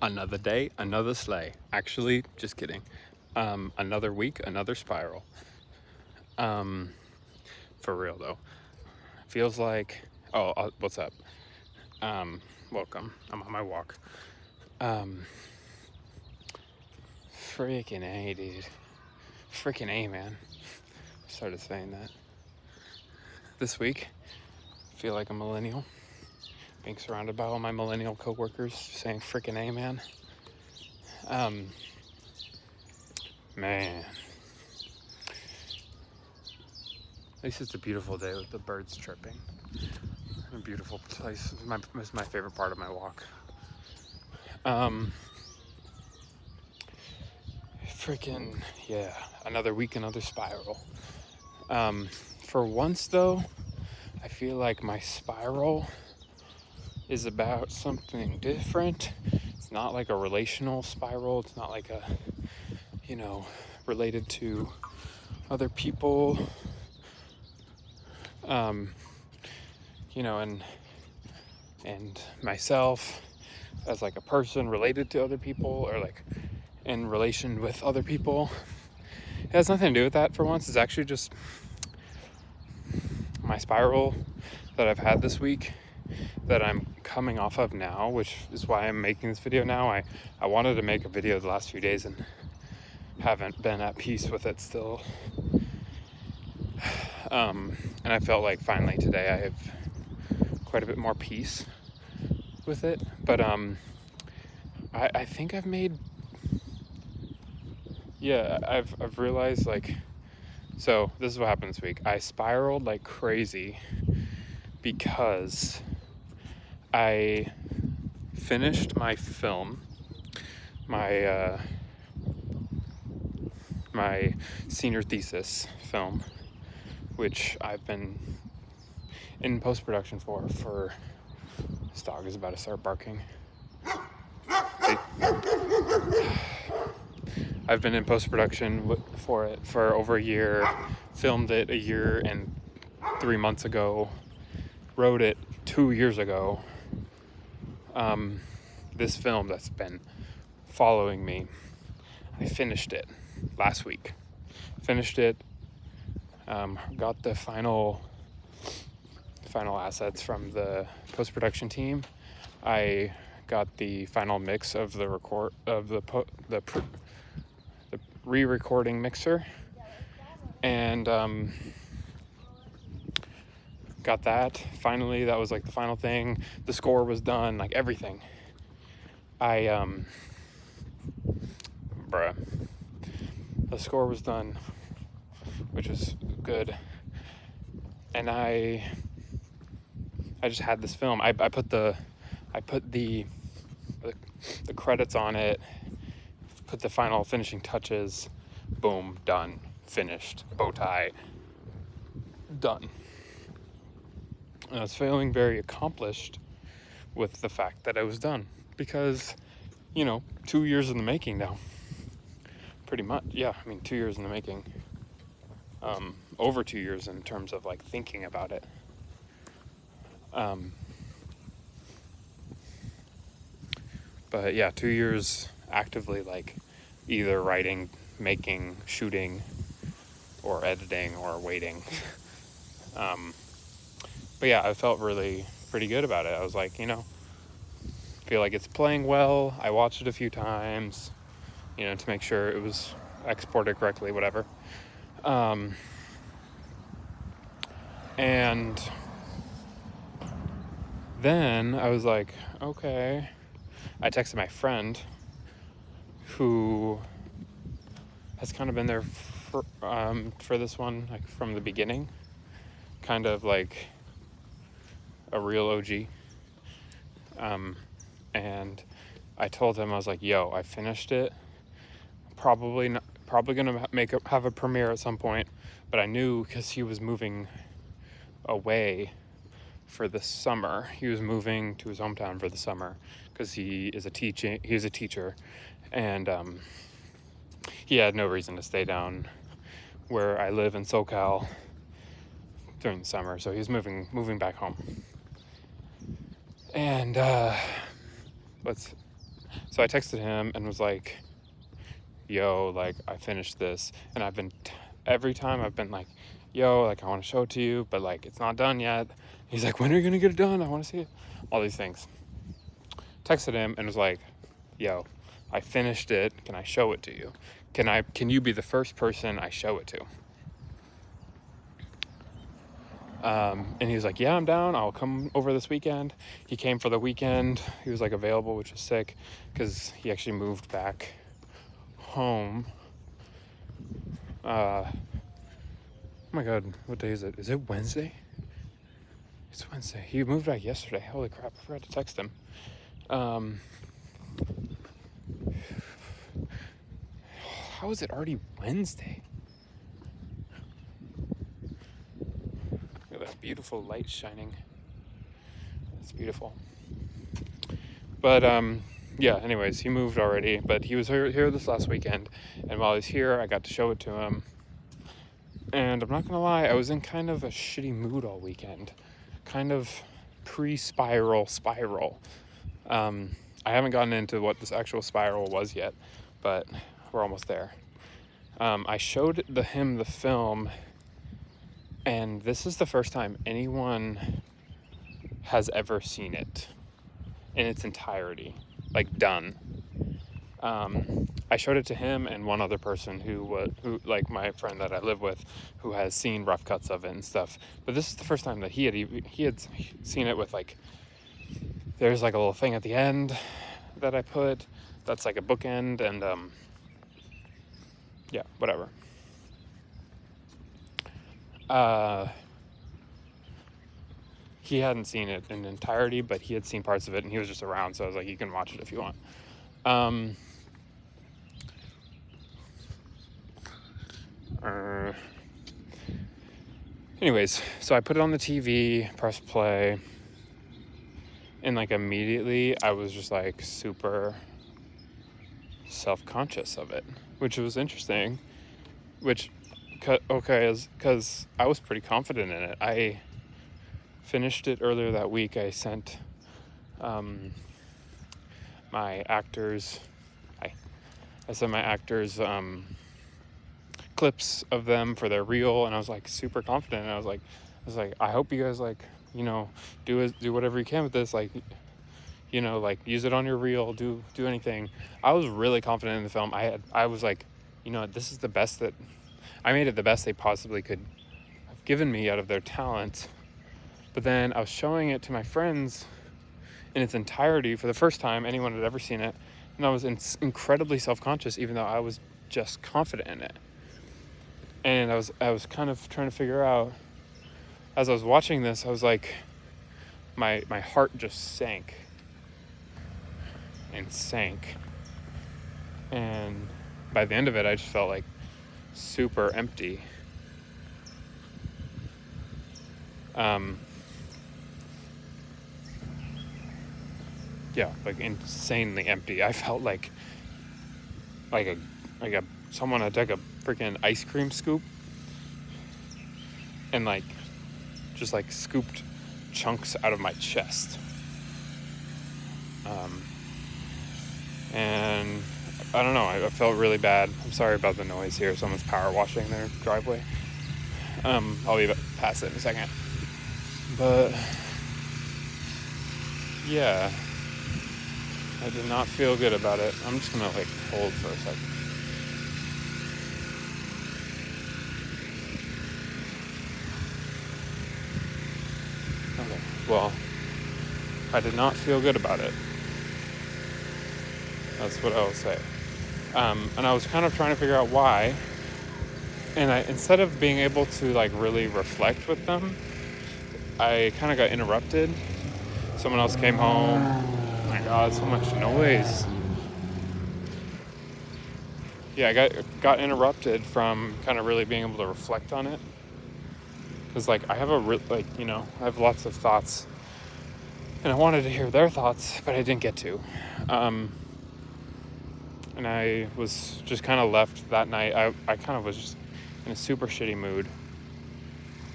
Another day, another sleigh. Actually, just kidding. Another week, another spiral. Um, for real though. Feels like. Oh, what's up? Um, Welcome. I'm on my walk. Um, Freaking A, dude. Freaking A, man. Started saying that. This week, feel like a millennial. Being surrounded by all my millennial coworkers saying freaking A, man. Man. At least it's a beautiful day with the birds chirping. A beautiful place. It's my favorite part of my walk. Freaking, yeah. Another week, another spiral. For once, though, I feel like my spiral is about something different. It's not like a relational spiral. It's not like a, related to other people. And myself as like a person related to other people, or like in relation with other people. It has nothing to do with that for once. It's actually just my spiral that I've had this week that I'm coming off of now, which is why I'm making this video now. I wanted to make a video the last few days and haven't been at peace with it still. And I felt like finally today I have quite a bit more peace with it. But I think I've made, I've realized, like, so this is what happened this week. I spiraled like crazy because I finished my film, my senior thesis film, which I've been in post-production for this dog is about to start barking. See? I've been in post-production for it for over a year, filmed it a year and 3 months ago, wrote it 2 years ago. This film that's been following me, I finished it last week. Finished it, got the final assets from the post-production team. I got the final mix of the re-recording mixer, and got that finally. That was like the final thing. The score was done, like everything. The score was done, which was good. And I just had this film. I put the credits on it, put the final finishing touches, boom, done, finished, bow tie, done. And I was feeling very accomplished with the fact that I was done, because 2 years in the making now, pretty much. 2 years in the making, over 2 years in terms of like thinking about it. But yeah, 2 years actively, like either writing, making, shooting, or editing, or waiting. But yeah, I felt really pretty good about it. I was like, feel like it's playing well. I watched it a few times, to make sure it was exported correctly, whatever. And then I was like, okay. I texted my friend who has kind of been there for this one, like from the beginning, kind of like a real OG. And I told him, I was like, yo, I finished it. Probably gonna have a premiere at some point, but I knew because he was moving away for the summer. He was moving to his hometown for the summer because he is a teacher, and he had no reason to stay down where I live in SoCal during the summer, so he was moving back home. And So I texted him and was like, yo, like, I finished this. And I've been, every time I've been like, yo, like, I want to show it to you, but like, it's not done yet. He's like, when are you going to get it done? I want to see it. All these things. Texted him and was like, yo, I finished it. Can I show it to you? Can you be the first person I show it to? And he was like, yeah, I'm down. I'll come over this weekend. He came for the weekend. He was like available, which was sick because he actually moved back home. Oh my God, what day is it? Is it Wednesday? It's Wednesday. He moved back yesterday. Holy crap, I forgot to text him. How is it already Wednesday? Look at that beautiful light shining. It's beautiful. But yeah, anyways, he moved already, but he was here this last weekend, and while he's here, I got to show it to him. And I'm not gonna lie, I was in kind of a shitty mood all weekend. Kind of pre-spiral. I haven't gotten into what this actual spiral was yet, but we're almost there. I showed him the film, and this is the first time anyone has ever seen it in its entirety, like done. I showed it to him and one other person who like my friend that I live with, who has seen rough cuts of it and stuff. But this is the first time that he had seen it with like, there's like a little thing at the end that I put that's like a bookend, and yeah, whatever. He hadn't seen it in entirety, but he had seen parts of it, and he was just around, so I was like, you can watch it if you want. Anyways, so I put it on the TV, press play, and like immediately I was just like super self-conscious of it, which was interesting, because I was pretty confident in it. I finished it earlier that week. I sent my actors clips of them for their reel, and I was like super confident, and I was like I hope you guys like, you know, do whatever you can with this, like, you know, like use it on your reel, do anything. I was really confident in the film. I was like, you know, this is the best that I made it, the best they possibly could have given me out of their talent. But then I was showing it to my friends in its entirety for the first time anyone had ever seen it, and I was incredibly self-conscious, even though I was just confident in it. And I was kind of trying to figure out, as I was watching this, I was like, my heart just sank and sank, and by the end of it I just felt like super empty. Yeah, like insanely empty. I felt like someone had took a freaking ice cream scoop and like just like scooped chunks out of my chest. And I don't know, I felt really bad. I'm sorry about the noise here. Someone's power washing their driveway. I'll leave it past it in a second. But yeah, I did not feel good about it. I'm just gonna like hold for a second. Okay, well, I did not feel good about it. That's what I will say. And I was kind of trying to figure out why. And instead of being able to like really reflect with them, I kind of got interrupted. Someone else came home. Oh my God, so much noise. Yeah, I got interrupted from kind of really being able to reflect on it. Because like I have I have lots of thoughts, and I wanted to hear their thoughts, but I didn't get to. And I was just kind of left that night. I kind of was just in a super shitty mood.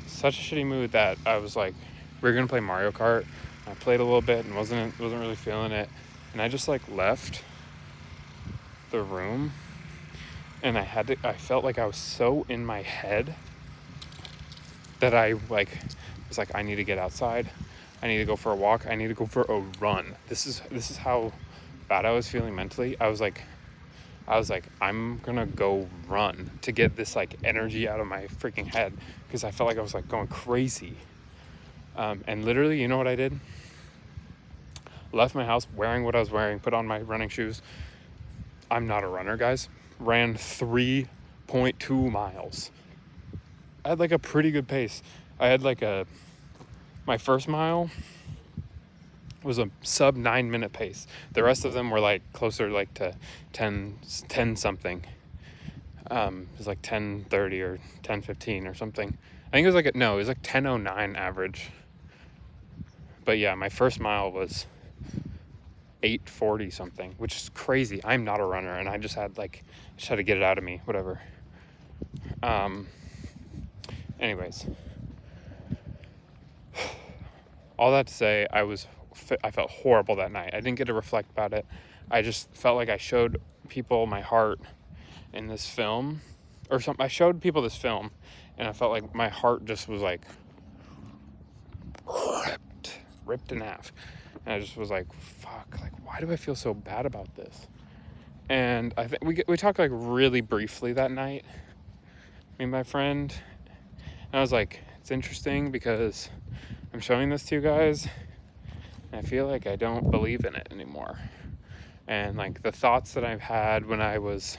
Such a shitty mood that I was like, we were gonna play Mario Kart. I played a little bit and wasn't really feeling it. And I just like left the room, and I felt like I was so in my head that I like was like, I need to get outside. I need to go for a walk. I need to go for a run. This is how bad I was feeling mentally. I was like, I'm gonna go run to get this like energy out of my freaking head, because I felt like I was like going crazy. And literally, you know what I did? Left my house wearing what I was wearing, put on my running shoes. I'm not a runner, guys. Ran 3.2 miles. I had like a pretty good pace. I had like my first mile was a sub 9-minute pace. The rest of them were like closer like to 10 something. It was like 10:30 or 10:15 or something. I think it was like it was like 10:09 average. But yeah, my first mile was 8:40 something, which is crazy. I'm not a runner, and I just had to get it out of me, whatever. Anyways, all that to say, I felt horrible that night. I didn't get to reflect about it. I just felt like I showed people my heart in this film or something. I showed people this film, and I felt like my heart just was like ripped in half. And I just was like, fuck, like, why do I feel so bad about this? And I think we talked like really briefly that night, me and my friend, and I was like, it's interesting because I'm showing this to you guys, and I feel like I don't believe in it anymore. And like the thoughts that I've had when I was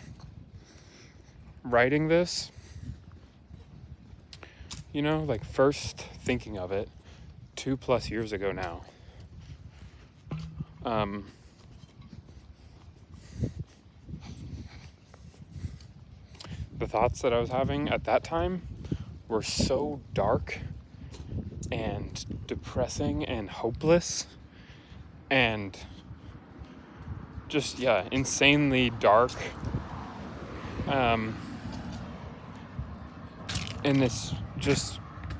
writing this, you know, like first thinking of it 2+ years ago now. The thoughts that I was having at that time were so dark and depressing and hopeless and just, insanely dark. And it's just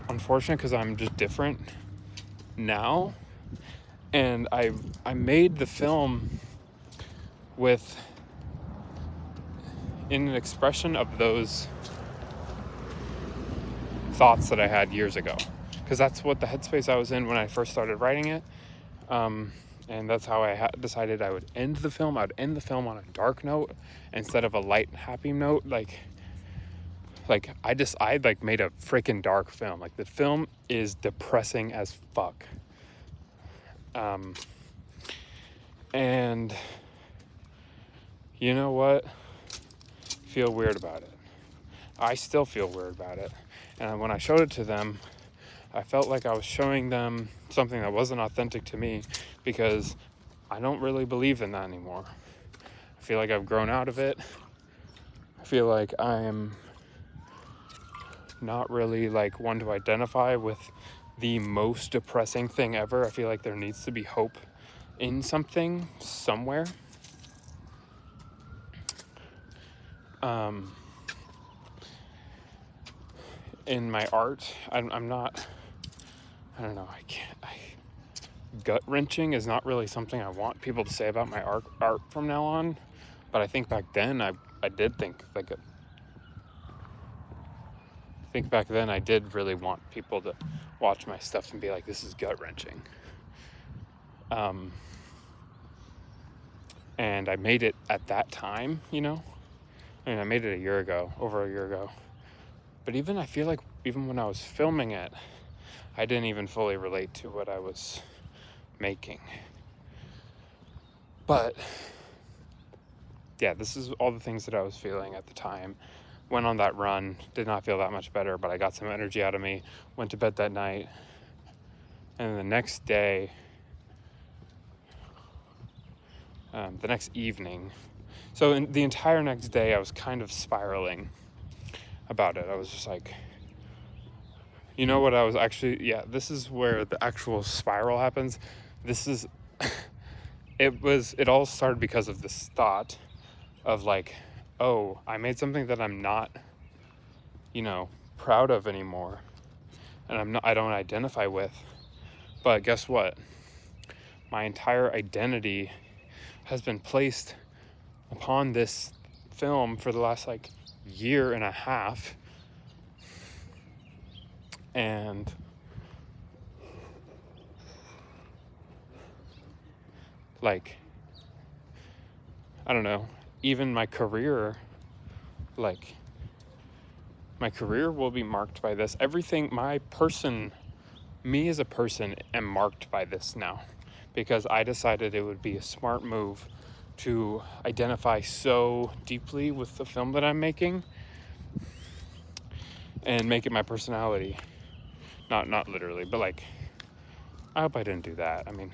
unfortunate because I'm just different now. And I made the film in an expression of those thoughts that I had years ago, because that's what the headspace I was in when I first started writing it. And that's how I decided I would end the film. I would end the film on a dark note instead of a light and happy note. Like I made a freaking dark film. Like the film is depressing as fuck. And you know what? Feel weird about it. I still feel weird about it. And when I showed it to them, I felt like I was showing them something that wasn't authentic to me, because I don't really believe in that anymore. I feel like I've grown out of it. I feel like I'm not really like one to identify with the most depressing thing ever. I feel like there needs to be hope in something somewhere. In my art, I'm not, I don't know, gut-wrenching is not really something I want people to say about my art from now on. But I think back then I did think like I think back then I did really want people to watch my stuff and be like, this is gut-wrenching. And I made it at that time, you know? I mean, I made it over a year ago. But I feel like even when I was filming it, I didn't even fully relate to what I was making. But yeah, this is all the things that I was feeling at the time. Went on that run, did not feel that much better, but I got some energy out of me, went to bed that night. And the next day, the next evening, so in the entire next day, I was kind of spiraling about it. I was just like, you know what, I was actually, this is where the actual spiral happens. It all started because of this thought of like, oh, I made something that I'm not, proud of anymore, and I don't identify with. But guess what? My entire identity has been placed upon this film for the last like year and a half, and like, I don't know, even my career, like, my career will be marked by this. Everything, me as a person am marked by this now, because I decided it would be a smart move to identify so deeply with the film that I'm making and make it my personality. Not literally, but like, I hope I didn't do that. I mean,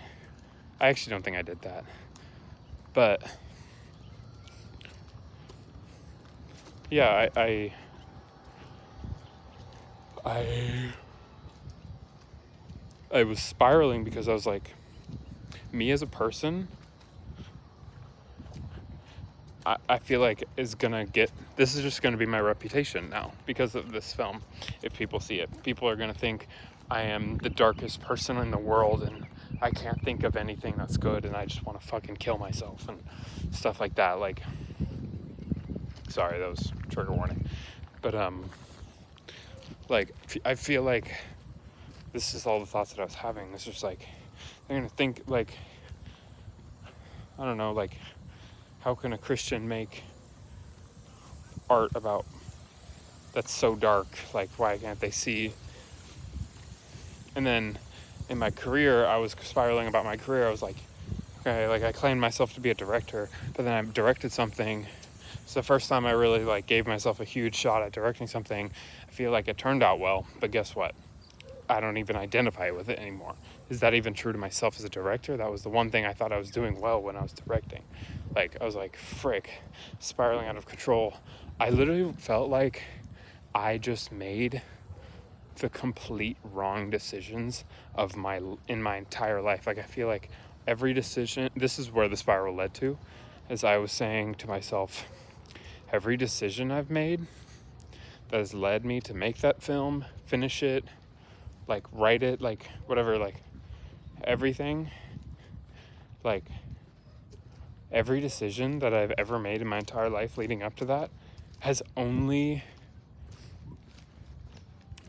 I actually don't think I did that. But yeah, I was spiraling because I was like, me as a person, I feel like this is just gonna be my reputation now because of this film. If people see it, people are gonna think I am the darkest person in the world and I can't think of anything that's good and I just want to fucking kill myself and stuff like that. Like, sorry, that was trigger warning. But like, I feel like this is all the thoughts that I was having. It's just like, they're gonna think like, I don't know, like, how can a Christian make art about that's so dark? Like, why can't they see? And then in my career, I was spiraling about my career. I was like, okay, like, I claimed myself to be a director, but then I directed something. It's the first time I really like gave myself a huge shot at directing something. I feel like it turned out well, but guess what? I don't even identify with it anymore. Is that even true to myself as a director? That was the one thing I thought I was doing well when I was directing. Like, I was like, frick, spiraling out of control. I literally felt like I just made the complete wrong decisions in my entire life. Like, I feel like every decision, this is where the spiral led to, as I was saying to myself, every decision I've made that has led me to make that film, finish it, like, write it, like, whatever, like, everything, like, every decision that I've ever made in my entire life leading up to that has only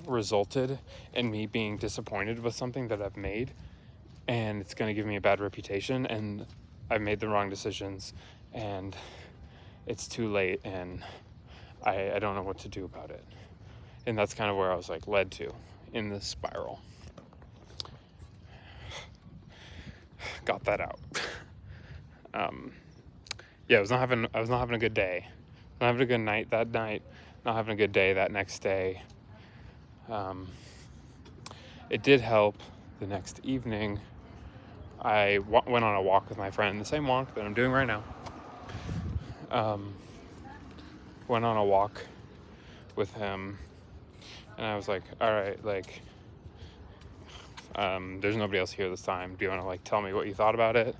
resulted in me being disappointed with something that I've made, and it's going to give me a bad reputation, and I've made the wrong decisions, and it's too late, and I don't know what to do about it. And that's kind of where I was like led to in this spiral. Got that out. Yeah, I was not having a good day. Not having a good night that night. Not having a good day that next day. It did help the next evening. I went on a walk with my friend, the same walk that I'm doing right now. Went on a walk with him, and I was like, all right, like, there's nobody else here this time. Do you want to, like, tell me what you thought about it?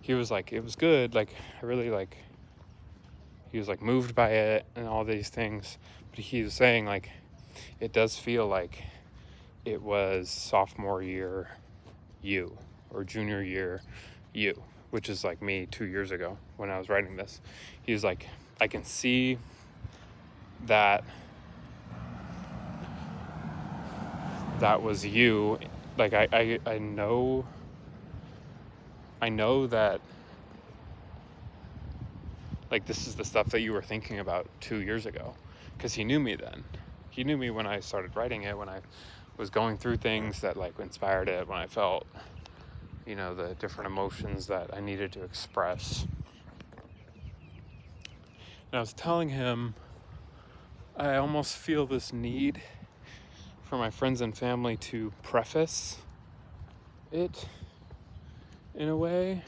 He was like, it was good. Like, I really, like, he was, like, moved by it and all these things. But he was saying, like, it does feel like it was sophomore year you or junior year you, which is like me 2 years ago when I was writing this. He was like, I can see that was you. Like, I know that, like, this is the stuff that you were thinking about 2 years ago, because he knew me then. He knew me when I started writing it, when I was going through things that, like, inspired it, when I felt, you know, the different emotions that I needed to express. And I was telling him, I almost feel this need for my friends and family to preface it in a way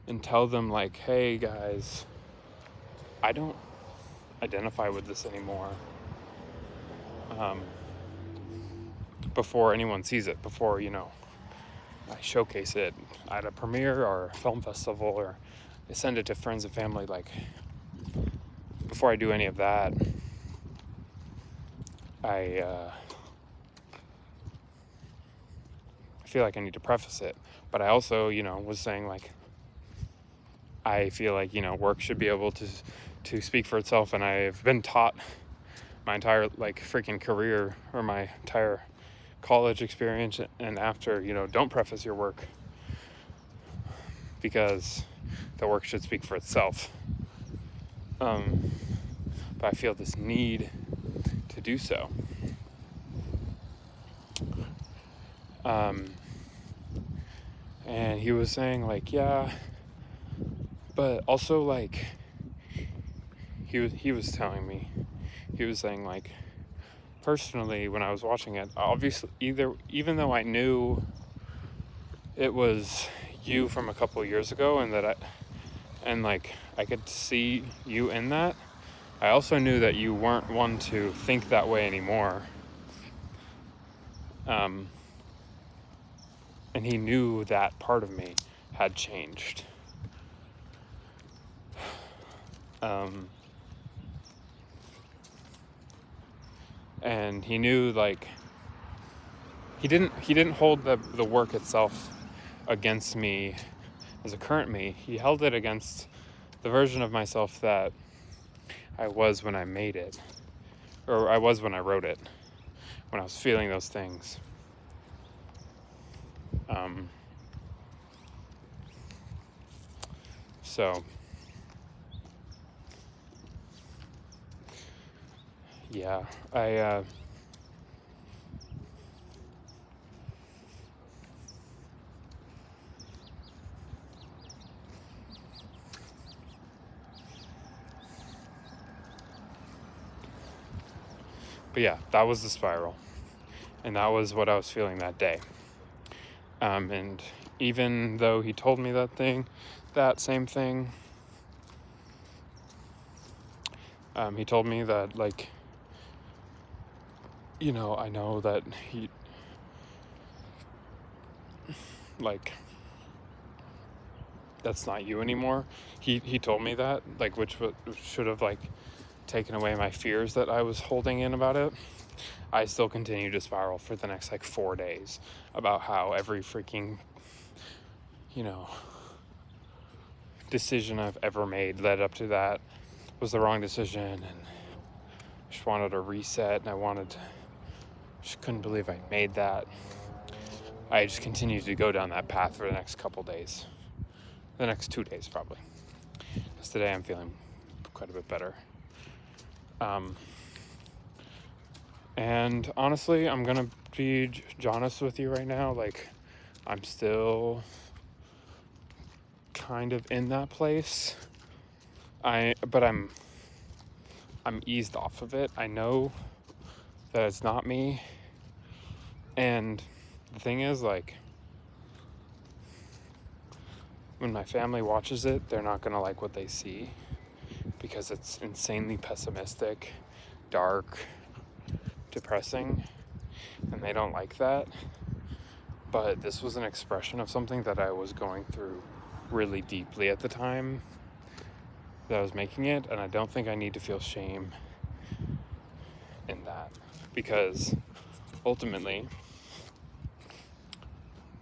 and tell them, like, hey guys, I don't identify with this anymore. Before anyone sees it, before, you know, I showcase it at a premiere or a film festival, or I send it to friends and family, like, before I do any of that, I feel like I need to preface it. But I also, you know, was saying, like, I feel like, work should be able to speak for itself, and I've been taught my entire like freaking career, or my entire college experience and after, don't preface your work, because the work should speak for itself. But I feel this need to do so. And he was saying like, yeah, but also like, he was telling me, he was saying like, personally, when I was watching it, obviously, even though I knew it was you from a couple of years ago, and I could see you in that, I also knew that you weren't one to think that way anymore. And he knew that part of me had changed. And he knew, like, he didn't hold the work itself against me as a current me. He held it against the version of myself that I was when I made it, or I was when I wrote it, when I was feeling those things. So yeah, but yeah, that was the spiral, and that was what I was feeling that day. And even though he told me that same thing, he told me that, like, I know that he, like, that's not you anymore. He told me that, like, which should have, like, taken away my fears that I was holding in about it. I still continued to spiral for the next, like, 4 days about how every freaking, decision I've ever made led up to that was the wrong decision, and I just wanted a reset, and just couldn't believe I made that. I just continued to go down that path for the next couple days. The next 2 days, probably. Because today I'm feeling quite a bit better. And honestly, I'm gonna be honest with you right now. Like, I'm still kind of in that place. But I'm eased off of it. I know that it's not me. And the thing is, like, when my family watches it, they're not gonna like what they see, because it's insanely pessimistic, dark, depressing, and they don't like that. But this was an expression of something that I was going through really deeply at the time that I was making it, and I don't think I need to feel shame in that, because ultimately,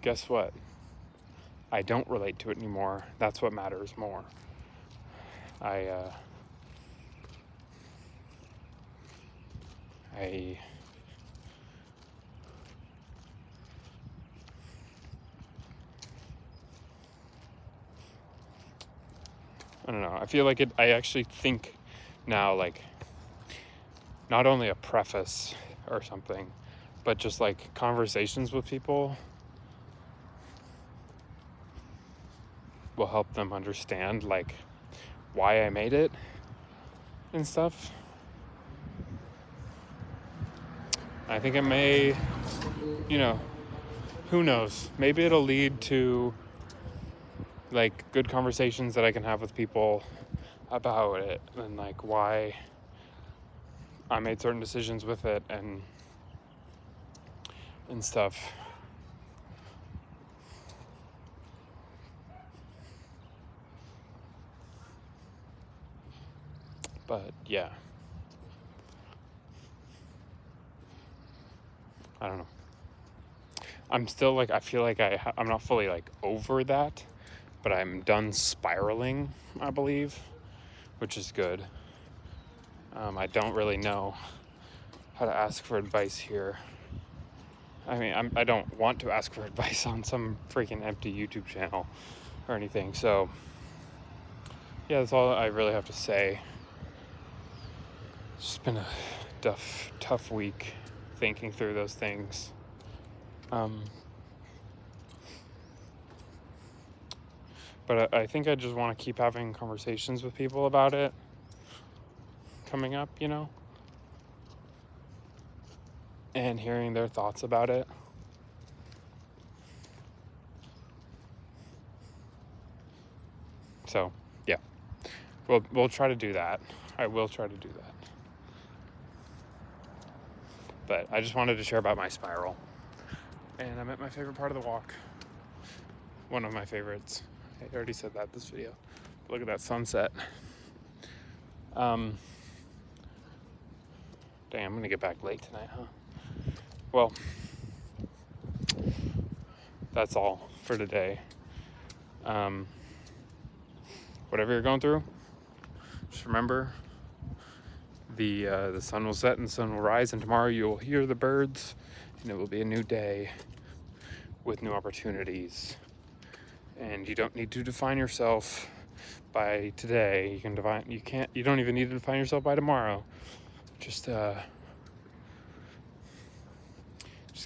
guess what? I don't relate to it anymore. That's what matters more. I don't know. I feel like I actually think now, like, not only a preface or something, but just like conversations with people will help them understand, like, why I made it and stuff. I think it may, who knows? Maybe it'll lead to, like, good conversations that I can have with people about it, and, like, why I made certain decisions with it and stuff. But yeah, I don't know. I'm still, like, I feel like I'm not fully, like, over that, but I'm done spiraling, I believe, which is good. I don't really know how to ask for advice here. I mean, I don't want to ask for advice on some freaking empty YouTube channel or anything. So, yeah, that's all I really have to say. It's been a tough week thinking through those things. But I think I just want to keep having conversations with people about it coming up, you know? And hearing their thoughts about it. So, yeah. We'll try to do that. I will try to do that. But I just wanted to share about my spiral. And I'm at my favorite part of the walk. One of my favorites. I already said that this video. Look at that sunset. Dang, I'm gonna get back late tonight, huh? Well, that's all for today. Whatever you're going through, just remember the sun will set and the sun will rise, and tomorrow you'll hear the birds, and it will be a new day with new opportunities. And you don't need to define yourself by today. You don't even need to define yourself by tomorrow. Just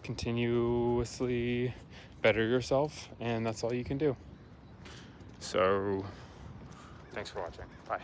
continuously better yourself, and that's all you can do. So, thanks for watching. Bye.